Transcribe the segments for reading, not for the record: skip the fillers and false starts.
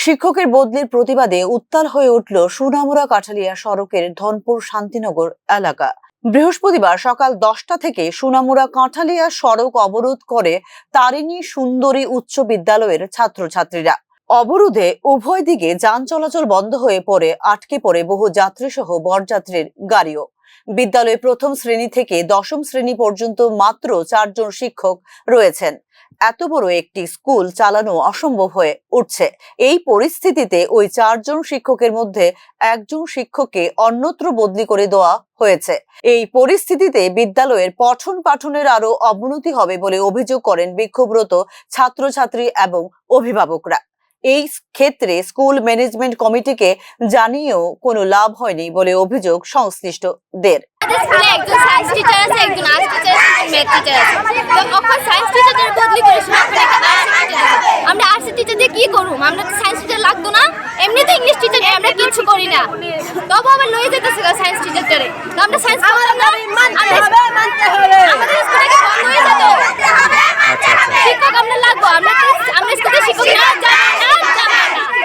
শিক্ষকের বদলির প্রতিবাদে উত্তাল হয়ে উঠল সোনামুড়া কাঠালিয়া সড়কের ধনপুর শান্তিনগর এলাকা। বৃহস্পতিবার সকাল 10টা থেকে সোনামুড়া কাঠালিয়া সড়ক অবরোধ করে তারিণী সুন্দরী উচ্চ বিদ্যালয়ের ছাত্রছাত্রীরা। অবরোধে উভয় দিকে যান চলাচল বন্ধ হয়ে পড়ে আটকে পড়ে বহু যাত্রী সহ বরযাত্রীর গাড়িও। বিদ্যালয়ে প্রথম শ্রেণী থেকে দশম শ্রেণী পর্যন্ত মাত্র 4 জন শিক্ষক রয়েছেন। এত বড় একটি স্কুল চালানো অসম্ভব হয়ে উঠছে। এই পরিস্থিতিতে ওই 4 জন শিক্ষকের মধ্যে একজন শিক্ষককে অন্যত্র বদলি করে দেওয়া হয়েছে। এই পরিস্থিতিতে বিদ্যালয়ের পঠন পাঠনের আরো অবনতি হবে বলে অভিযোগ করেন বিক্ষোভরত ছাত্রছাত্রী এবং অভিভাবকরা। এই ক্ষেত্রে স্কুল ম্যানেজমেন্ট কমিটিকে জানিয়েও কোনো লাভ হয়নি বলে অভিযোগ সংশ্লিষ্টদের। একজন সায়েন্স টিচার আছে, একজন আর্টস টিচার আছে, একজন ম্যাথ টিচার আছে। তো অখন সায়েন্স টিচারদের বদলি করে আমরা আর্টস টিচার দিয়ে কি করব? আমরা তো সায়েন্স টিচার লাগতো না, এমনিতে ইংলিশ টিচার আমরা কিছু করি না, তবু আবার লয়ে যেতেছে সায়েন্স টিচারটারে। তো আমরা সায়েন্স করতাম না, মানতে হবে, আমাদের স্কুলে বন্ধ হয়ে যেত। শিক্ষক আমরা লাগবো, আমরা স্কুলে শিক্ষক না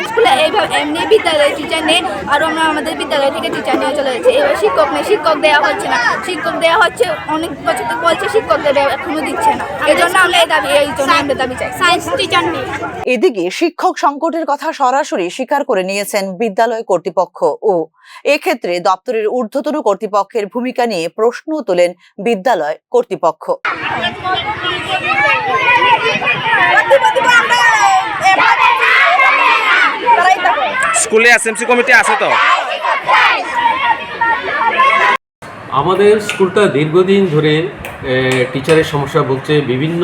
স্কুলে এইভাবে এমনি বিদ্যালয়ে টিচার নেই, আর আমরা আমাদের বিদ্যালয় থেকে টিচার নিয়ে চলে যাচ্ছে। এবার শিক্ষক নেই, শিক্ষক দেওয়া হচ্ছে না, শিক্ষক দেওয়া হচ্ছে অনেক বছর থেকে বলছে, শিক্ষক এখনো দিচ্ছে না। এই জন্য আমরা আমরা দাবি চাই সায়েন্স টিচার নেই। এদিকে শিক্ষক সংকটের কথা সরাসরি স্বীকার করে নিয়েছেন বিদ্যালয় কর্তৃপক্ষ ও এক্ষেত্রে দপ্তরের ঊর্ধ্বতন কর্তৃপক্ষের ভূমিকা নিয়ে প্রশ্ন তোলেন বিদ্যালয় কর্তৃপক্ষ। স্কুলে এসএমসি কমিটি আছে তো? আমাদের স্কুলটা দীর্ঘদিন ধরে টিচারের সমস্যা ভুগছে। বিভিন্ন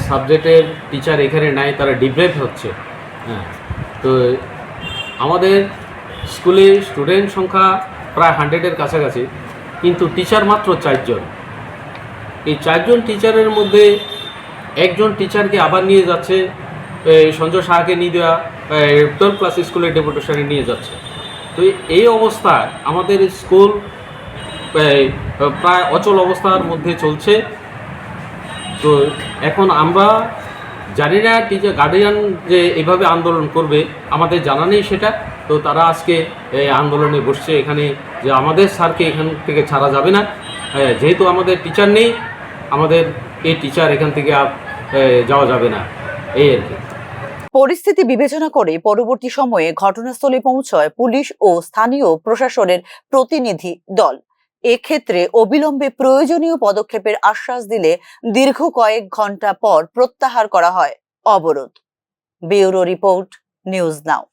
সাবজেক্টের টিচার এখানে নাই, তারা ডিপ্রাইভ হচ্ছে। হ্যাঁ, তো আমাদের স্কুলে স্টুডেন্ট সংখ্যা প্রায় 100-এর কাছাকাছি, কিন্তু টিচার মাত্র 4 জন। এই 4 জন টিচারের মধ্যে একজন টিচারকে আবার নিয়ে যাচ্ছে, সঞ্জয় সাহাকে নিয়ে দেওয়া 12 ক্লাস স্কুলের ডেপুটেশনে নিয়ে যাচ্ছে। তো এই অবস্থায় আমাদের স্কুল প্রায় অচল অবস্থার মধ্যে চলছে। তো এখন আমরা জানি না টিচার গার্ডিয়ান যে এভাবে আন্দোলন করবে, আমাদের জানা নেই সেটা। তো তারা আজকে আন্দোলনে বসছে এখানে, যে আমাদের স্যারকে এখান থেকে ছাড়া যাবে না, যেহেতু আমাদের টিচার নেই, আমাদের এই টিচার এখান থেকে যাওয়া যাবে না, এই আর কি। পরিস্থিতি বিবেচনা করে পরবর্তী সময়ে ঘটনাস্থলে পৌঁছয় পুলিশ ও স্থানীয় প্রশাসনের প্রতিনিধি দল। এক্ষেত্রে অবিলম্বে প্রয়োজনীয় পদক্ষেপের আশ্বাস দিলে দীর্ঘ কয়েক ঘন্টা পর প্রত্যাহার করা হয় অবরোধ। Bureau report, news now.